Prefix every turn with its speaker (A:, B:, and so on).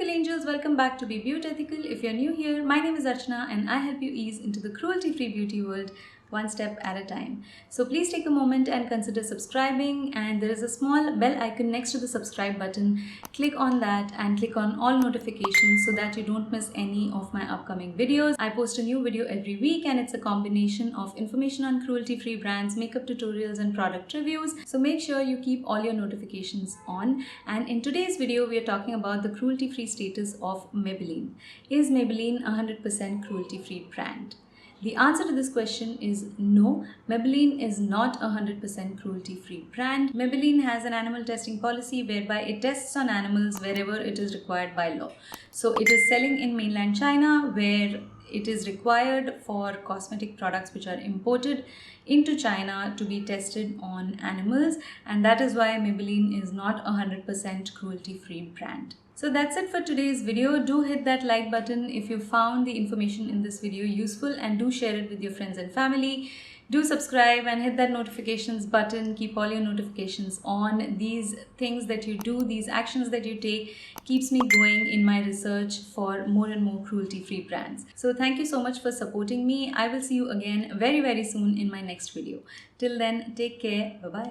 A: beautiful angels, welcome back to Be Beautethical. If you're new here, my name is Archana and I help you ease into the cruelty-free beauty world one step at a time. So please take a moment and consider subscribing, and there is a small bell icon next to the subscribe button. Click on that and click on all notifications so that you don't miss any of my upcoming videos. I post a new video every week and it's a combination of information on cruelty-free brands, makeup tutorials and product reviews. So make sure you keep all your notifications on. And in today's video, we are talking about the cruelty-free status of Maybelline. Is Maybelline a 100% cruelty-free brand? The answer to this question is no. Maybelline is not a 100% cruelty-free brand. Maybelline has an animal testing policy whereby it tests on animals wherever it is required by law. So it is selling in mainland China, where it is required for cosmetic products which are imported into China to be tested on animals, and that is why Maybelline is not a 100% cruelty-free brand. So that's it for today's video. Do hit that like button if you found the information in this video useful, and do share it with your friends and family. Do subscribe and hit that notifications button. Keep all your notifications on. These things that you do, these actions that you take, keeps me going in my research for more and more cruelty-free brands. So thank you so much for supporting me. I will see you again very soon in my next video. Till then, take care. Bye-bye.